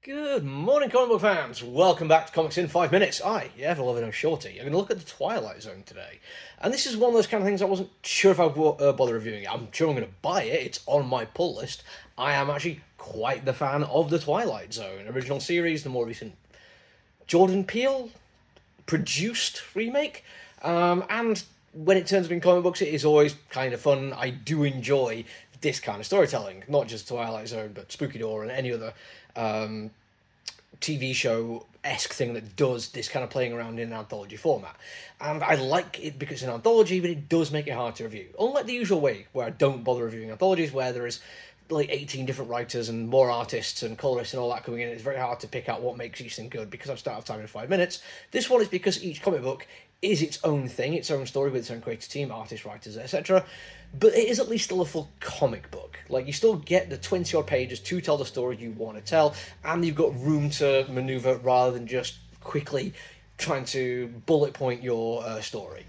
Good morning, comic book fans. Welcome back to Comics in 5 Minutes. The ever-loving Shorty. I'm going to look at the Twilight Zone today. And this is one of those kind of things I wasn't sure if I'd bother reviewing it. I'm sure I'm going to buy it. It's on my pull list. I am actually quite the fan of the Twilight Zone. Original series, the more recent Jordan Peele produced remake. And when it turns up in comic books, it is always kind of fun. I do enjoy this kind of storytelling. Not just Twilight Zone, but Spooky Door and any other TV show-esque thing that does this kind of playing around in an anthology format. And I like it because it's an anthology, but it does make it hard to review. Unlike the usual way, where I don't bother reviewing anthologies, where there is like 18 different writers and more artists and colorists and all that coming in. It's very hard to pick out what makes each thing good because I just don't have time in 5 minutes. This one is because each comic book is its own thing, its own story with its own creative team, artists, writers, etc. But it is at least still a full comic book. Like, you still get the 20-odd pages to tell the story you want to tell, and you've got room to manoeuvre rather than just quickly trying to bullet point your story.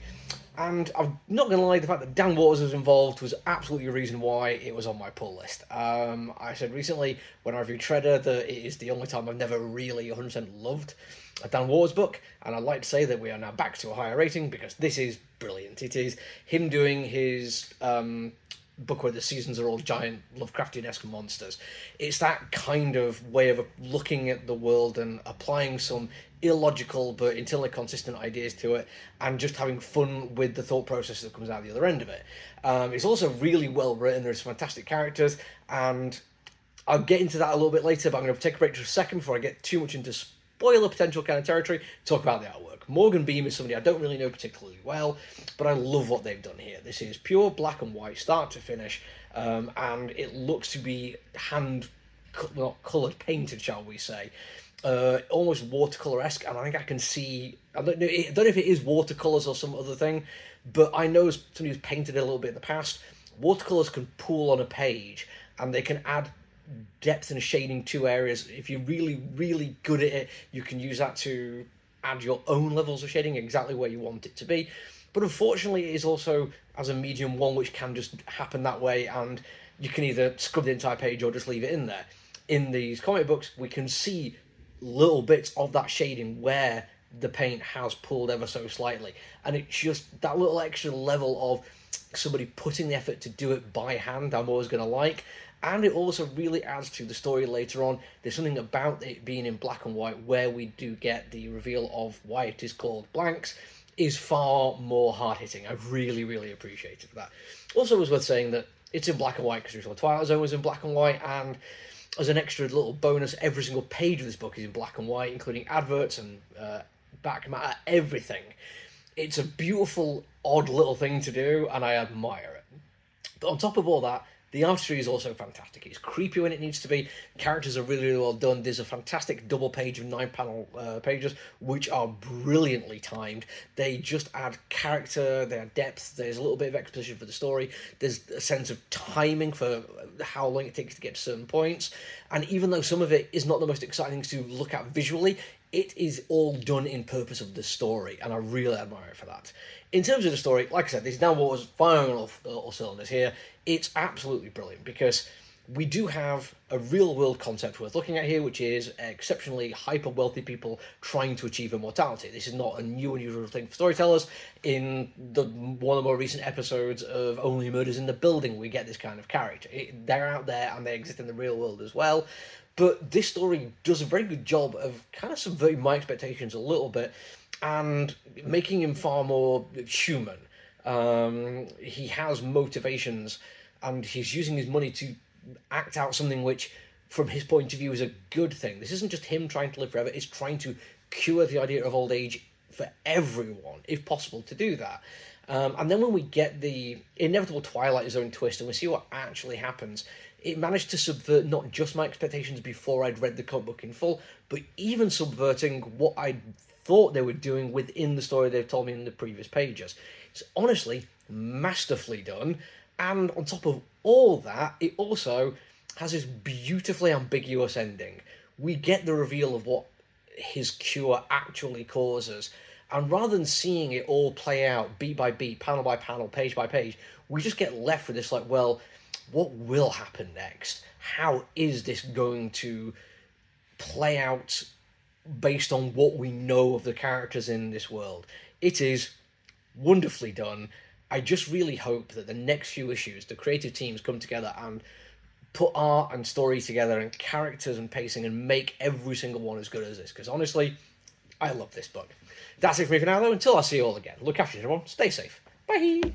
And I'm not going to lie, the fact that Dan Waters was involved was absolutely a reason why it was on my pull list. I said recently, when I reviewed Shredder, that it is the only time I've never really 100% loved a Dan Waters book, and I'd like to say that we are now back to a higher rating, because this is brilliant. It is him doing his book where the seasons are all giant Lovecraftian-esque monsters. It's that kind of way of looking at the world and applying some illogical but internally consistent ideas to it, and just having fun with the thought process that comes out the other end of it. It's also really well written. There's fantastic characters, and I'll get into that a little bit later, but I'm going to take a break for a second before I get too much into spoiler potential kind of territory, talk about the artwork. Morgan Beam is somebody I don't really know particularly well, but I love what they've done here. This is pure black and white, start to finish, and it looks to be not coloured, painted, shall we say. Almost watercolour-esque, and I think I can see... I don't know if it is watercolours or some other thing, but I know somebody who's painted it a little bit in the past. Watercolours can pool on a page, and they can add depth and shading to areas. If you're really, really good at it, you can use that to add your own levels of shading exactly where you want it to be. But unfortunately, it is also, as a medium, one which can just happen that way, and you can either scrub the entire page or just leave it in there. In these comic books, we can see little bits of that shading where the paint has pulled ever so slightly, and it's just that little extra level of somebody putting the effort to do it by hand I'm always going to like. And it also really adds to the story later on. There's something about it being in black and white where we do get the reveal of why it is called blanks is far more hard-hitting. I really, really appreciate it for that. Also, it was worth saying that it's in black and white because original Twilight Zone was in black and white, and as an extra little bonus, every single page of this book is in black and white, including adverts and back matter, everything. It's a beautiful, odd little thing to do, and I admire it. But on top of all that, the artistry is also fantastic. It's creepy when it needs to be. Characters are really, really well done. There's a fantastic double page of 9-panel pages, which are brilliantly timed. They just add character, they add depth, there's a little bit of exposition for the story, there's a sense of timing for how long it takes to get to certain points. And even though some of it is not the most exciting things to look at visually, it is all done in purpose of the story, and I really admire it for that. In terms of the story, like I said, this now was firing on all cylinders here. It's absolutely brilliant, because we do have a real-world concept worth looking at here, which is exceptionally hyper-wealthy people trying to achieve immortality. This is not a new, unusual thing for storytellers. In one of the more recent episodes of Only Murders in the Building, we get this kind of character. They're out there, and they exist in the real world as well. But this story does a very good job of kind of subverting my expectations a little bit and making him far more human. He has motivations, and he's using his money to act out something which, from his point of view, is a good thing. This isn't just him trying to live forever, it's trying to cure the idea of old age for everyone, if possible, to do that. And then when we get the inevitable Twilight Zone twist and we see what actually happens, it managed to subvert not just my expectations before I'd read the comic book in full, but even subverting what I thought they were doing within the story they've told me in the previous pages. It's honestly masterfully done, and on top of all that, it also has this beautifully ambiguous ending. We get the reveal of what his cure actually causes, and rather than seeing it all play out beat by beat, panel by panel, page by page, we just get left with this, like, well, what will happen next? How is this going to play out based on what we know of the characters in this world. It is wonderfully done. I just really hope that the next few issues, the creative teams come together and put art and story together and characters and pacing and make every single one as good as this. Because honestly, I love this book. That's it for me for now, though. Until I see you all again. Look after you, everyone. Stay safe. Bye.